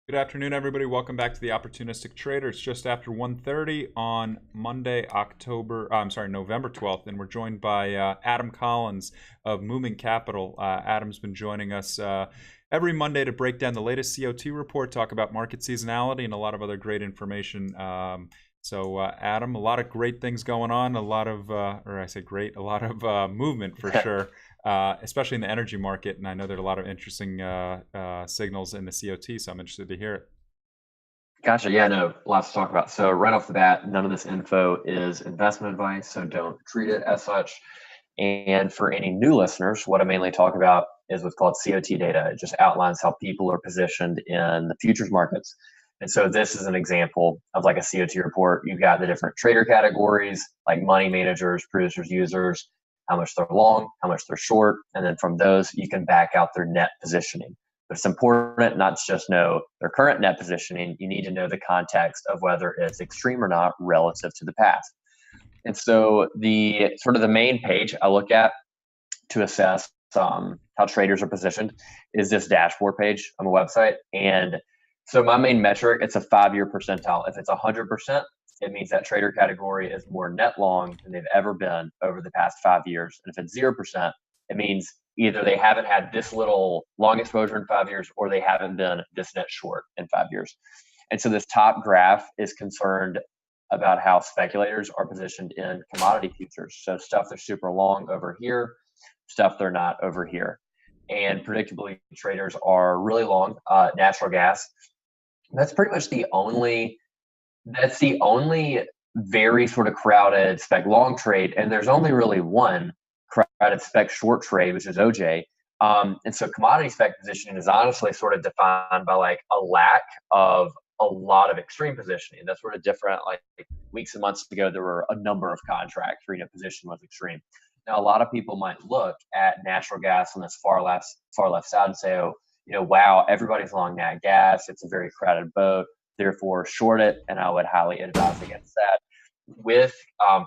Good afternoon, everybody. Welcome back to the Opportunistic Trader. It's just after 1:30 on Monday, November 12th, and we're joined by Adam Collins of Moving Capital. Adam's been joining us every Monday to break down the latest CoT report, talk about market seasonality, and a lot of other great information. Adam, a lot of great things going on, a lot of, or I say great, a lot of movement for sure. Especially in the energy market. And I know there are a lot of interesting signals in the CoT, so I'm interested to hear it. Gotcha. Yeah, no, lots to talk about. So right off the bat, none of this info is investment advice, so don't treat it as such. And for any new listeners, what I mainly talk about is what's called CoT data. It just outlines how people are positioned in the futures markets. And so this is an example of like a CoT report. You've got the different trader categories, like money managers, producers, users, how much they're long, how much they're short. And then from those, you can back out their net positioning. But it's important not to just know their current net positioning. You need to know the context of whether it's extreme or not relative to the past. And so the sort of the main page I look at to assess how traders are positioned is this dashboard page on the website. And so my main metric, it's a 5-year percentile. If it's 100%, it means that trader category is more net long than they've ever been over the past 5 years. And if it's 0%, it means either they haven't had this little long exposure in 5 years or they haven't been this net short in 5 years. And so this top graph is concerned about how speculators are positioned in commodity futures. So stuff they're super long over here, stuff they're not over here. And predictably, traders are really long natural gas. That's pretty much the only very sort of crowded spec long trade. And there's only really one crowded spec short trade, which is OJ. And so commodity spec positioning is honestly sort of defined by like a lack of a lot of extreme positioning. That's sort of different. Like weeks and months ago, there were a number of contracts where position was extreme. Now, a lot of people might look at natural gas on this far left side and say, oh, wow, everybody's long nat gas. It's a very crowded boat. Therefore, short it. And I would highly advise against that. With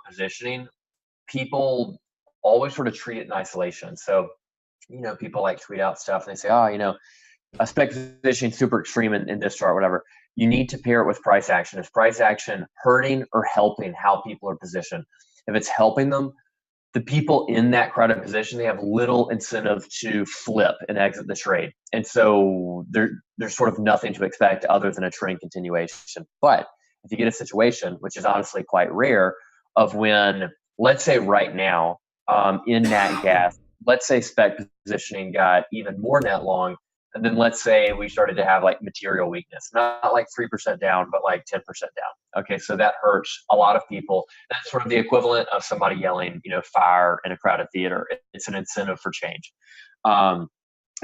positioning, people always sort of treat it in isolation. So, people like tweet out stuff and they say, oh, a spec position super extreme in this chart, whatever. You need to pair it with price action. Is price action hurting or helping how people are positioned? If it's helping them, the people in that crowded position, they have little incentive to flip and exit the trade. And so there's sort of nothing to expect other than a trend continuation. But if you get a situation, which is honestly quite rare, of when, let's say right now, in nat gas, let's say spec positioning got even more net long, and then let's say we started to have like material weakness, not like 3% down, but like 10% down. Okay, so that hurts a lot of people. That's sort of the equivalent of somebody yelling, fire in a crowded theater. It's an incentive for change. And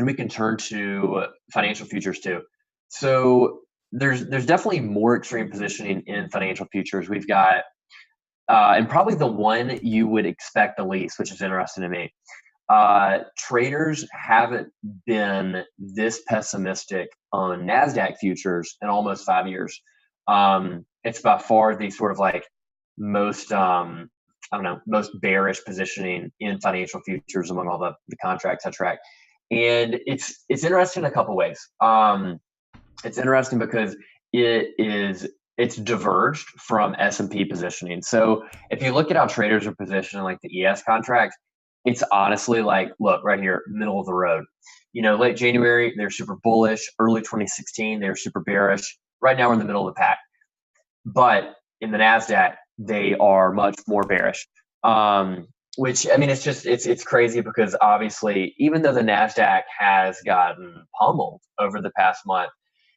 we can turn to financial futures too. So there's definitely more extreme positioning in financial futures. We've got, and probably the one you would expect the least, which is interesting to me. Traders haven't been this pessimistic on NASDAQ futures in almost 5 years. It's by far the sort of like most, most bearish positioning in financial futures among all the contracts I track. And it's interesting in a couple ways. It's interesting because it's diverged from S&P positioning. So if you look at how traders are positioned in like the ES contract, it's honestly like, look, right here, middle of the road. Late January, they're super bullish. Early 2016, they're super bearish. Right now, we're in the middle of the pack. But in the NASDAQ, they are much more bearish. Which, it's crazy because obviously, even though the NASDAQ has gotten pummeled over the past month,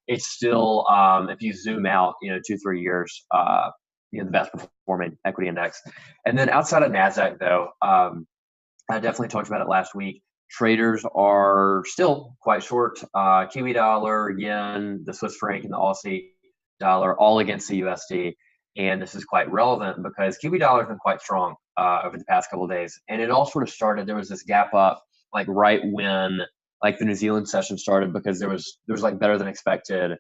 it's still, if you zoom out, 2-3 years, the best performing equity index. And then outside of NASDAQ, though, I definitely talked about it last week. Traders are still quite short. Kiwi dollar, yen, the Swiss franc, and the Aussie dollar, all against the USD. And this is quite relevant because Kiwi dollar has been quite strong over the past couple of days. And it all sort of started, there was this gap up, like right when like the New Zealand session started, because there was like better than expected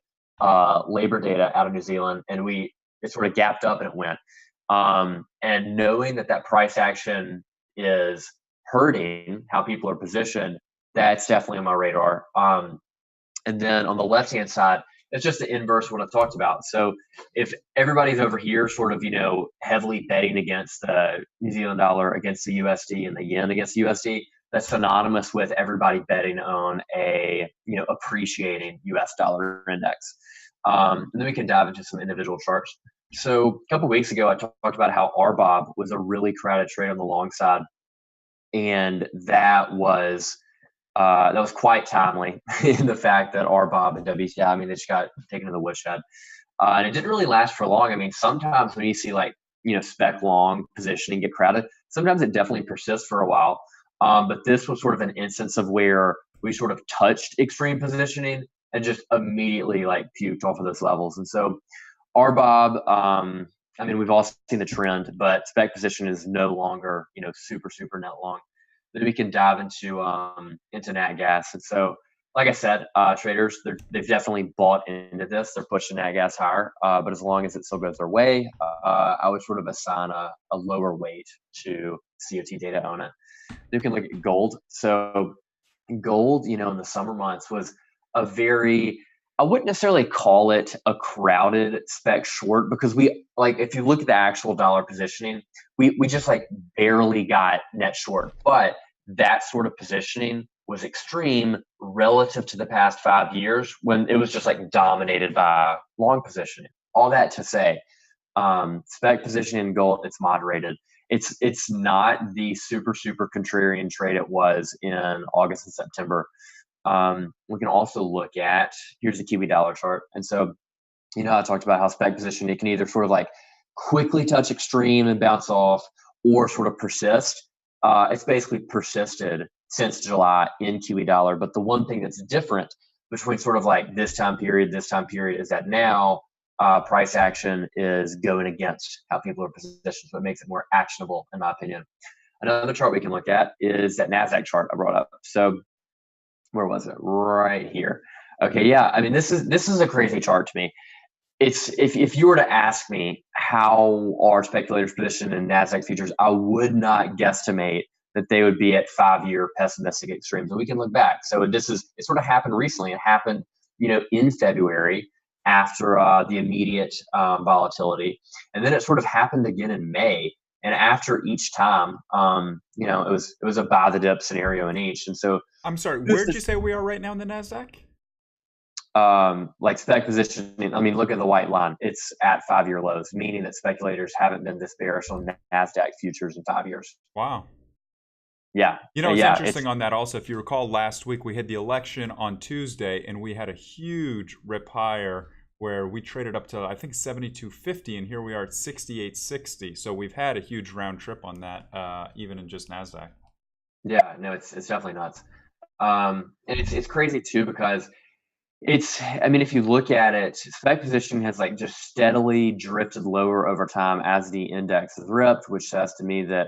labor data out of New Zealand. And it sort of gapped up and it went. And knowing that price action is hurting how people are positioned, that's definitely on my radar. And then on the left-hand side, it's just the inverse of what I've talked about. So if everybody's over here sort of, heavily betting against the New Zealand dollar against the USD and the yen against the USD, that's synonymous with everybody betting on a, appreciating US dollar index. And then we can dive into some individual charts. So a couple of weeks ago, I talked about how RBOB was a really crowded trade on the long side. And that was quite timely in the fact that RBOB and WTI, I mean, they just got taken to the woodshed. And it didn't really last for long. I mean, sometimes when you see spec long positioning get crowded, sometimes it definitely persists for a while. But this was sort of an instance of where we sort of touched extreme positioning and just immediately puked off of those levels. And so RBOB, I mean, we've all seen the trend, but spec position is no longer, super, super net long. Then we can dive into nat gas. And so, like I said, traders, they've definitely bought into this. They're pushing nat gas higher, but as long as it still goes their way, I would sort of assign a lower weight to CoT data on it. You can look at gold. So gold, in the summer months was a very, I wouldn't necessarily call it a crowded spec short, because if you look at the actual dollar positioning, we just barely got net short, but that sort of positioning was extreme relative to the past 5 years when it was just dominated by long positioning. All that to say, spec positioning in gold, it's moderated. It's not the super, super contrarian trade it was in August and September. We can also look at, here's the Kiwi dollar chart. And so, I talked about how spec position, it can either sort of quickly touch extreme and bounce off, or sort of persist. It's basically persisted since July in Kiwi dollar. But the one thing that's different between sort of this time period is that now price action is going against how people are positioned. So it makes it more actionable, in my opinion. Another chart we can look at is that NASDAQ chart I brought up. So where was it? Right here. Okay, yeah. I mean, this is a crazy chart to me. It's if you were to ask me how are speculators positioned in NASDAQ futures, I would not guesstimate that they would be at 5-year pessimistic extremes. And we can look back. So it sort of happened recently. It happened, in February after the immediate volatility, and then it sort of happened again in May. And after each time, it was a buy the dip scenario in each. And so, I'm sorry, where did you say we are right now in the NASDAQ? Spec positioning, I mean, look at the white line. It's at 5-year lows, meaning that speculators haven't been this bearish on NASDAQ futures in 5 years. Wow. Yeah. It's interesting on that also. If you recall, last week we had the election on Tuesday, and we had a huge rip higher where we traded up to, I think, 72.50, and here we are at 68.60. So we've had a huge round trip on that, even in just NASDAQ. Yeah, no, it's definitely nuts. And it's crazy too, because if you look at it, spec positioning has just steadily drifted lower over time as the index has ripped, which says to me that,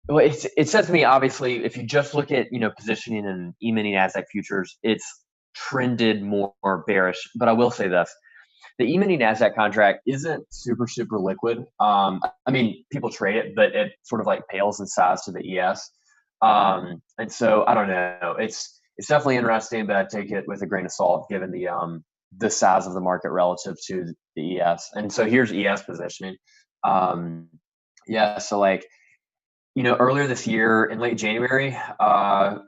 it says to me, obviously, if you just look at, positioning in E-mini NASDAQ futures, it's trended more bearish. But I will say this, the E-mini NASDAQ contract isn't super, super liquid. People trade it, but it sort of pales in size to the ES. And so I don't know. It's definitely interesting, but I take it with a grain of salt given the size of the market relative to the ES. And so here's ES positioning. So earlier this year in late January,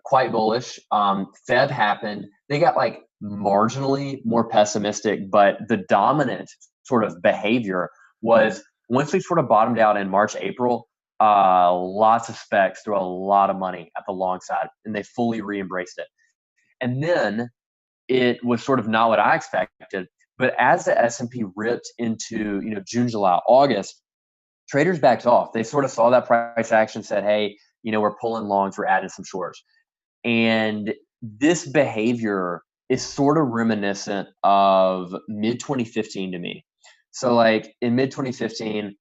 quite bullish. Feb happened. They got marginally more pessimistic, but the dominant sort of behavior was once we sort of bottomed out in March, April, lots of specs threw a lot of money at the long side, and they fully re-embraced it. And then it was sort of not what I expected. But as the S&P ripped into June, July, August, traders backed off. They sort of saw that price action, said, hey, we're pulling longs, we're adding some shorts. And this behavior is sort of reminiscent of mid-2015 to me. So in mid-2015,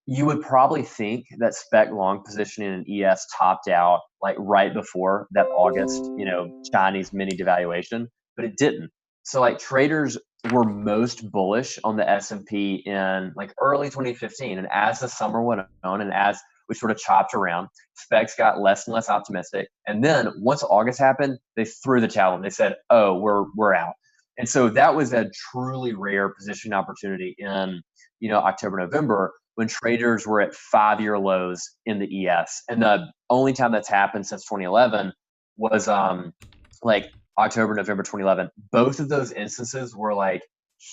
you would probably think that spec long positioning in ES topped out right before that August, Chinese mini devaluation, but it didn't. So traders were most bullish on the S&P in early 2015. And as the summer went on and as we sort of chopped around, specs got less and less optimistic. And then once August happened, they threw the towel in. They said, oh, we're out. And so that was a truly rare positioning opportunity in, October, November, when traders were at 5-year lows in the ES. And the only time that's happened since 2011 was like October, November 2011. Both of those instances were like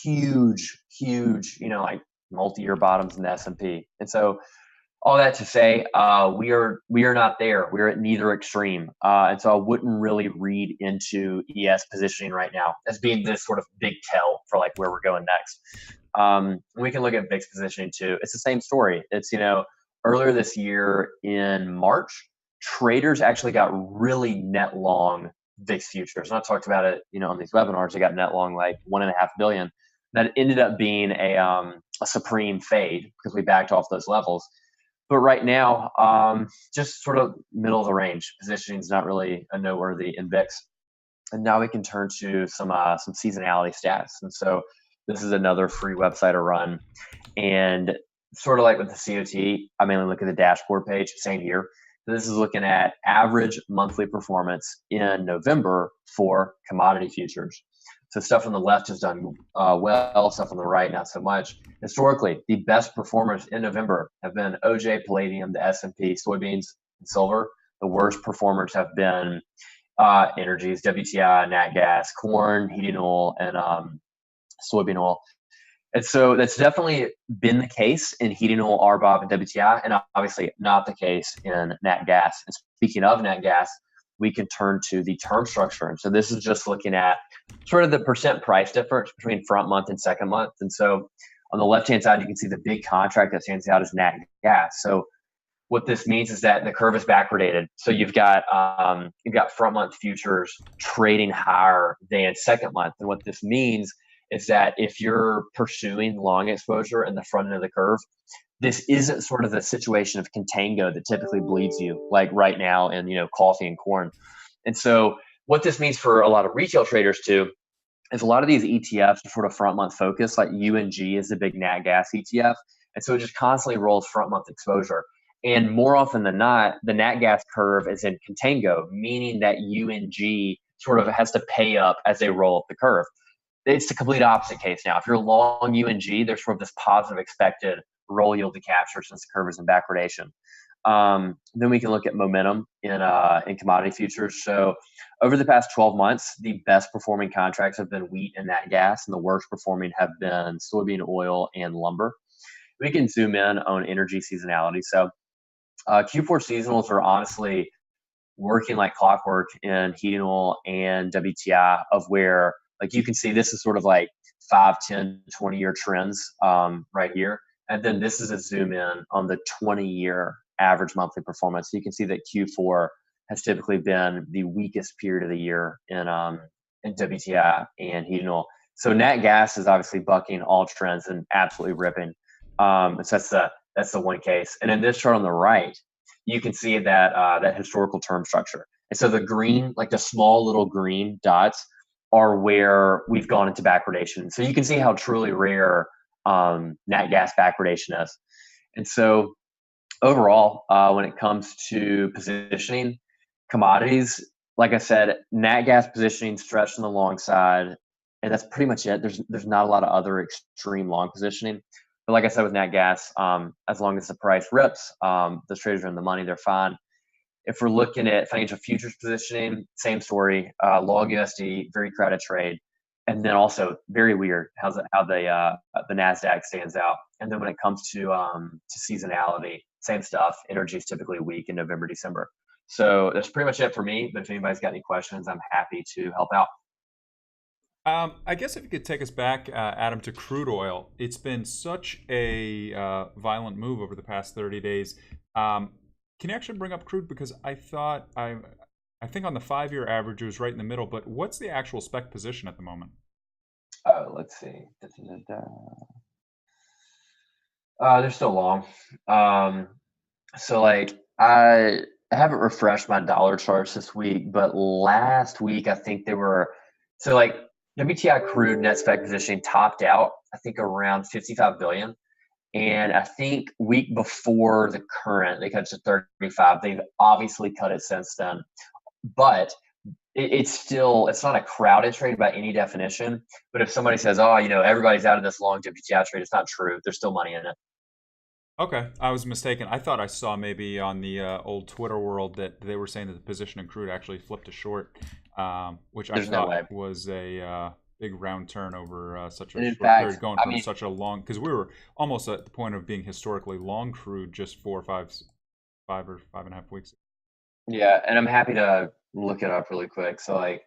huge, like multi-year bottoms in the S&P. And so all that to say, we are not there. We're at neither extreme, and so I wouldn't really read into ES positioning right now as being this sort of big tell for like where we're going next. We can look at VIX positioning too. It's the same story. It's earlier this year in March, traders actually got really net long VIX futures, and I talked about it, on these webinars. They got net long like 1.5 billion. That ended up being a supreme fade because we backed off those levels. But right now, just sort of middle of the range. Positioning is not really a noteworthy in VIX. And now we can turn to some seasonality stats. And so this is another free website to run. And sort of like with the CoT, I mainly look at the dashboard page, same here. So this is looking at average monthly performance in November for commodity futures. So stuff on the left has done well, stuff on the right not so much. Historically, the best performers in November have been OJ, palladium, the S&P, soybeans, and silver. The worst performers have been energies, WTI, nat gas, corn, heating oil, and soybean oil. And so that's definitely been the case in heating oil, RBOB, and WTI, and obviously not the case in nat gas. And speaking of nat gas, we can turn to the term structure. And so this is just looking at sort of the percent price difference between front month and second month. And so on the left-hand side, you can see the big contract that stands out is nat gas. So what this means is that the curve is backwardated. So you've got front month futures trading higher than second month. And what this means is that if you're pursuing long exposure in the front end of the curve, this isn't sort of the situation of contango that typically bleeds you, like right now in coffee and corn. And so what this means for a lot of retail traders too is a lot of these ETFs are sort of front month focused, like UNG is the big nat gas ETF. And so it just constantly rolls front month exposure. And more often than not, the nat gas curve is in contango, meaning that UNG sort of has to pay up as they roll up the curve. It's the complete opposite case now. If you're long UNG, there's sort of this positive expected roll yield to capture since the curve is in backwardation. Then we can look at momentum in commodity futures. So over the past 12 months, the best performing contracts have been wheat and nat gas, and the worst performing have been soybean oil and lumber. We can zoom in on energy seasonality. So Q4 seasonals are honestly working like clockwork in heating oil and WTI, of where, like, you can see this is sort of like 5, 10, 20-year trends right here. And then this is a zoom in on the 20-year average monthly performance. So you can see that Q4 has typically been the weakest period of the year in WTI and heating oil. So nat gas is obviously bucking all trends and absolutely ripping. So that's the one case. And in this chart on the right, you can see that historical term structure. And so the green, like the small little green dots, are where we've gone into backwardation. So you can see how truly rare nat gas backwardation is. And so overall, when it comes to positioning commodities, like I said, nat gas positioning stretched on the long side, and that's pretty much it. There's not a lot of other extreme long positioning. But like I said with nat gas, as long as the price rips, the traders are in the money, they're fine. If we're looking at financial futures positioning, same story. Long USD, very crowded trade, and then also very weird how the Nasdaq stands out. And then when it comes to seasonality, same stuff. Energy is typically weak in November, December. So that's pretty much it for me. But if anybody's got any questions, I'm happy to help out. I guess if you could take us back, Adam, to crude oil. It's been such a violent move over the past 30 days. Can you actually bring up crude? Because I think on the 5-year average it was right in the middle, but what's the actual spec position at the moment? Let's see. They're still long. So like I haven't refreshed my dollar charts this week, but last week I think they were, so like WTI crude net spec positioning topped out, I think around 55 billion. And I think week before the current, they cut it to 35. They've obviously cut it since then. But it's not a crowded trade by any definition. But if somebody says, oh, everybody's out of this long WTI trade, it's not true. There's still money in it. Okay, I was mistaken. I thought I saw maybe on the old Twitter world that they were saying that the position in crude actually flipped to short, which I There's no way. thought was a big round turn over such a And in short period, fact, going I from mean, such a long. Because we were almost at the point of being historically long crude just 5 or 5.5 weeks. yeah, and I'm happy to look it up really quick. So like,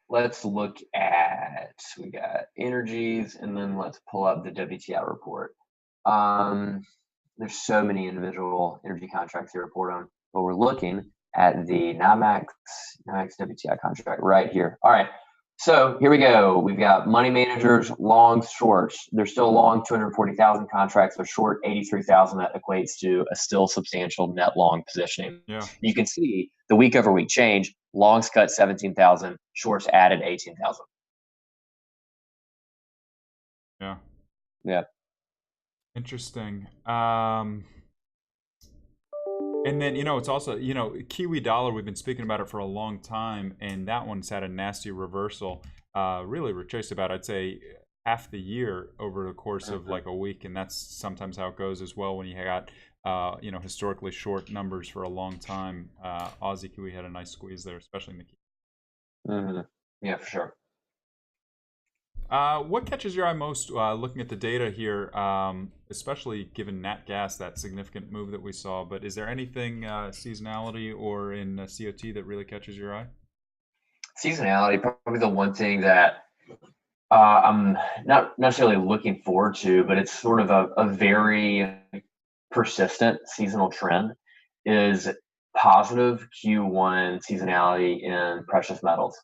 let's look at, we got energies, and then let's pull up the WTI report. Um, there's so many individual energy contracts to report on, but we're looking at the NYMEX WTI contract right here. All right. So here we go. We've got money managers, longs, shorts. They're still long 240,000 contracts. They're short 83,000. That equates to a still substantial net long positioning. Yeah, You can see the week over week change. Longs cut 17,000, shorts added 18,000. yeah, Yeah. interesting. And then, it's also, Kiwi dollar, we've been speaking about it for a long time, and that one's had a nasty reversal. Really retraced about, I'd say, half the year over the course of like a week, and that's sometimes how it goes as well when you got, historically short numbers for a long time. Aussie Kiwi had a nice squeeze there, especially in the Kiwi. Yeah, for sure. What catches your eye most looking at the data here, especially given Nat Gas, that significant move that we saw? But is there anything seasonality or in CoT that really catches your eye? Seasonality, probably the one thing that I'm not necessarily looking forward to, but it's sort of a very persistent seasonal trend is positive Q1 seasonality in precious metals.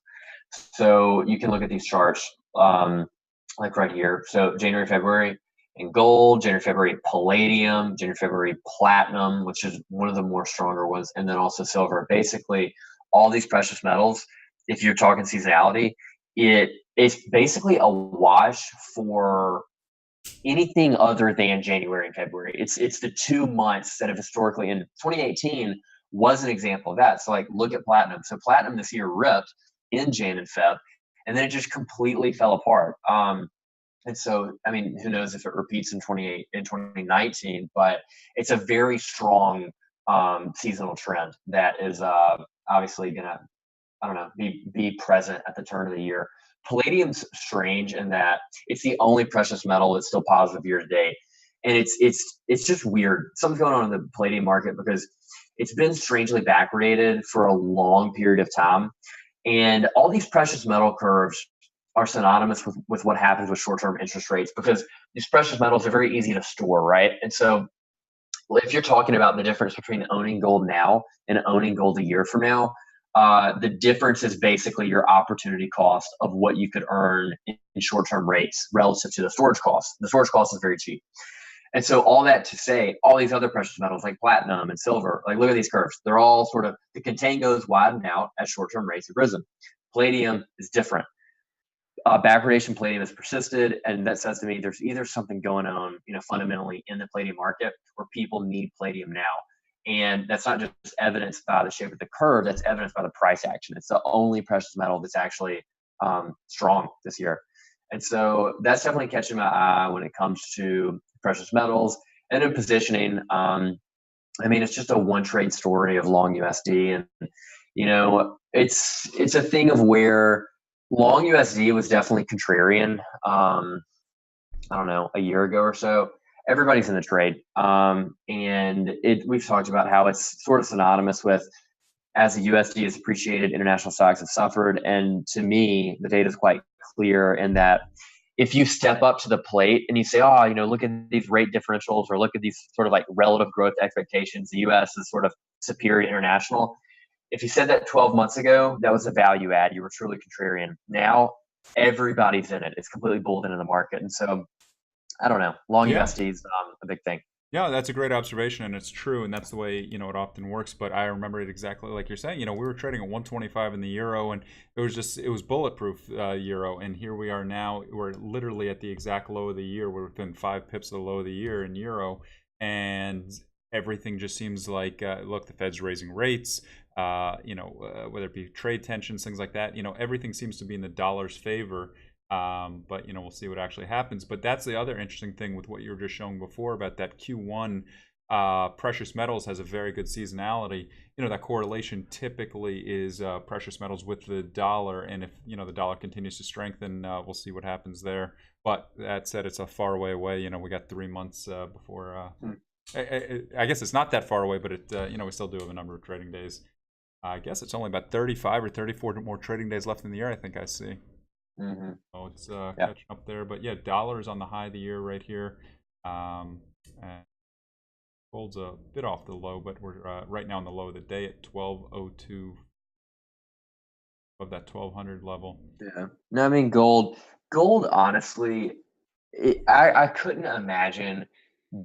So you can look at these charts like right here. So January, February in gold, January, February palladium, January, February platinum, which is one of the more stronger ones, and then also silver. Basically, all these precious metals, if you're talking seasonality, it's basically a wash for anything other than January and February. It's the 2 months that have historically, in 2018 was an example of that. So like look at platinum. So platinum this year ripped in Jan and Feb, and then it just completely fell apart. And so, I mean, who knows if it repeats in 2019, but it's a very strong seasonal trend that is obviously gonna, I don't know, be present at the turn of the year. Palladium's strange in that it's the only precious metal that's still positive year to date, and it's just weird. Something's going on in the palladium market because it's been strangely backwardated for a long period of time, and all these precious metal curves are synonymous with what happens with short-term interest rates because these precious metals are very easy to store, right? And so if you're talking about the difference between owning gold now and owning gold a year from now, the difference is basically your opportunity cost of what you could earn in short-term rates relative to the storage cost. The storage cost is very cheap. And so all that to say, all these other precious metals like platinum and silver, like look at these curves. They're all sort of, the contangos widen out as short-term rates have risen. Palladium is different. Backwardation palladium has persisted, and that says to me there's either something going on, fundamentally in the palladium market where people need palladium now. And that's not just evidenced by the shape of the curve, that's evidenced by the price action. It's the only precious metal that's actually strong this year. And so that's definitely catching my eye when it comes to precious metals. And in positioning, I mean, it's just a one trade story of long USD. And, it's a thing of where long USD was definitely contrarian. I don't know, a year ago or so. Everybody's in the trade, and we've talked about how it's sort of synonymous with as the USD has appreciated, international stocks have suffered. And to me, the data is quite clear in that if you step up to the plate and you say, oh, look at these rate differentials or look at these sort of like relative growth expectations, the US is sort of superior international. If you said that 12 months ago, that was a value add. You were truly contrarian. Now everybody's in it. It's completely bulled into the market. And so I don't know. Long Yeah. USD is a big thing. Yeah, that's a great observation, and it's true, and that's the way it often works. But I remember it exactly like you're saying. We were trading at 125 in the euro, and it was bulletproof euro, and here we are now. We're literally at the exact low of the year. We're within 5 pips of the low of the year in euro, and everything just seems like look, the Fed's raising rates. whether it be trade tensions, things like that. Everything seems to be in the dollar's favor. But we'll see what actually happens. But that's the other interesting thing with what you were just showing before about that Q1. Precious metals has a very good seasonality. That correlation typically is precious metals with the dollar, and if the dollar continues to strengthen, we'll see what happens there. But that said, it's a far way away. We got 3 months before. I guess it's not that far away, but we still do have a number of trading days. I guess it's only about 35 or 34 more trading days left in the year, I think I see. Mm-hmm. So it's catching up there. But yeah, dollar is on the high of the year right here. And gold's a bit off the low, but we're right now on the low of the day at 1202, above that 1200 level. Yeah. No, I mean, gold, honestly, I couldn't imagine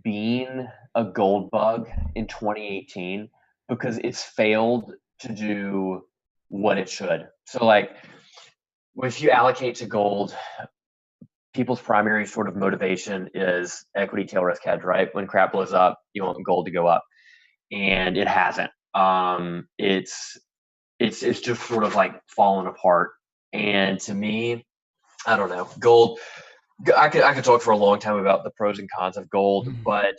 being a gold bug in 2018 because it's failed to do what it should. So, like, if you allocate to gold, people's primary sort of motivation is equity tail risk hedge, right? When crap blows up, you want gold to go up, and it hasn't. It's just sort of like fallen apart. And to me, I don't know, gold. I could talk for a long time about the pros and cons of gold, but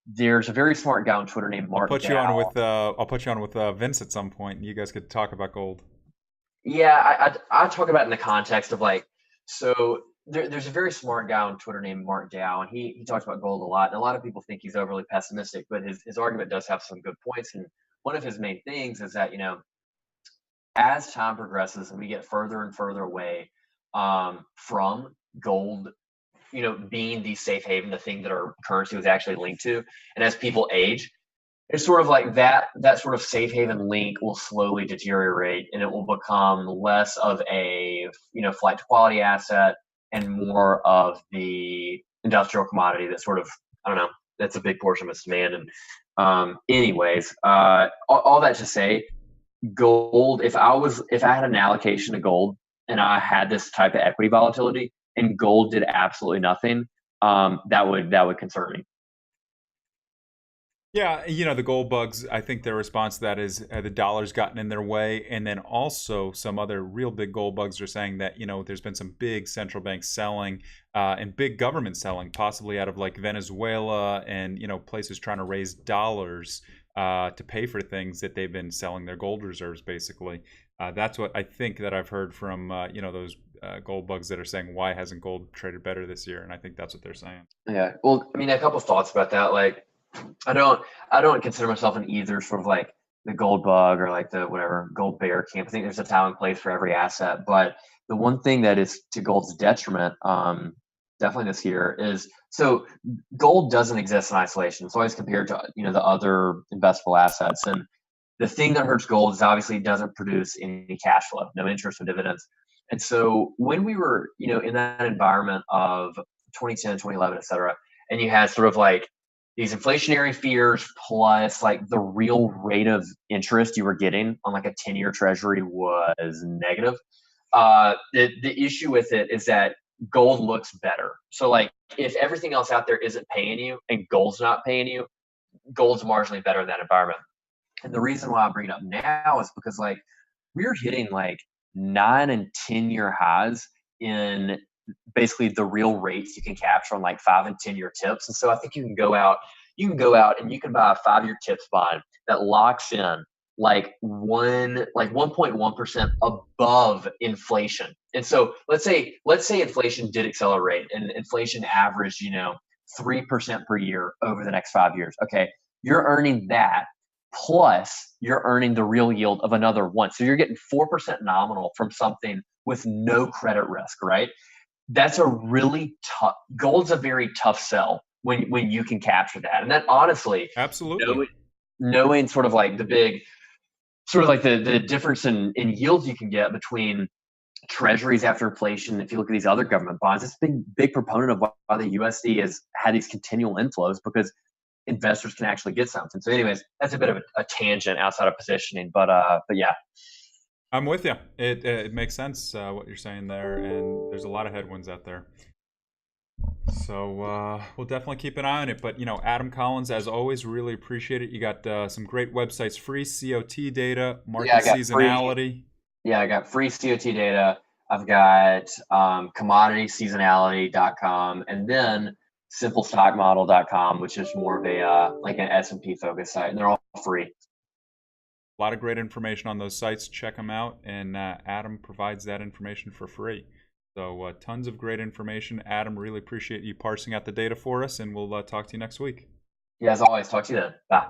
there's a very smart guy on Twitter named Mark. I'll put you on with Vince at some point. You guys could talk about gold. Yeah, I talk about it in the context of like, so there's a very smart guy on Twitter named Mark Dow, and he talks about gold a lot. And a lot of people think he's overly pessimistic, but his argument does have some good points. And one of his main things is that, as time progresses and we get further and further away from gold, being the safe haven, the thing that our currency was actually linked to, and as people age, it's sort of like that sort of safe haven link will slowly deteriorate, and it will become less of a flight to quality asset and more of the industrial commodity that sort of, I don't know, that's a big portion of its demand. And anyways, all that to say, gold, if I had an allocation to gold and I had this type of equity volatility and gold did absolutely nothing, that would concern me. Yeah, the gold bugs, I think their response to that is the dollar's gotten in their way. And then also some other real big gold bugs are saying that, there's been some big central banks selling and big government selling, possibly out of like Venezuela and, places trying to raise dollars to pay for things that they've been selling their gold reserves, basically. That's what I think that I've heard from, those gold bugs that are saying, why hasn't gold traded better this year? And I think that's what they're saying. Yeah. Well, I mean, a couple thoughts about that. Like, I don't consider myself in either sort of like the gold bug or like the whatever gold bear camp. I think there's a time and place for every asset. But the one thing that is to gold's detriment, definitely this year, is so gold doesn't exist in isolation. It's always compared to the other investable assets. And the thing that hurts gold is obviously it doesn't produce any cash flow, no interest or dividends. And so when we were in that environment of 2010, 2011, et cetera, and you had sort of like these inflationary fears plus like the real rate of interest you were getting on like a 10-year treasury was negative. The issue with it is that gold looks better. So like if everything else out there isn't paying you and gold's not paying you, gold's marginally better in that environment. And the reason why I bring it up now is because like we're hitting like 9 and 10-year highs in basically the real rates you can capture on like 5 and 10-year tips. And so I think you can go out and you can buy a 5-year tips bond that locks in like 1.1% above inflation. And so let's say inflation did accelerate and inflation averaged, 3% per year over the next 5 years. Okay. You're earning that plus you're earning the real yield of another one. So you're getting 4% nominal from something with no credit risk, right? That's a really tough, gold's a very tough sell when you can capture that. And that honestly, absolutely knowing sort of like the big, sort of like the difference in yields you can get between treasuries after inflation. If you look at these other government bonds, it's a big proponent of why the USD has had these continual inflows, because investors can actually get something. So anyways, that's a bit of a tangent outside of positioning, but yeah. I'm with you. It makes sense what you're saying there, and there's a lot of headwinds out there. So we'll definitely keep an eye on it. But, Adam Collins, as always, really appreciate it. You got some great websites, free CoT data, market seasonality. I got free CoT data. I've got commodityseasonality.com, and then simplestockmodel.com, which is more of a like an S&P focused site, and they're all free. A lot of great information on those sites. Check them out, and Adam provides that information for free. So tons of great information. Adam, really appreciate you parsing out the data for us, and we'll talk to you next week. Yeah, as always, talk to you then. Bye.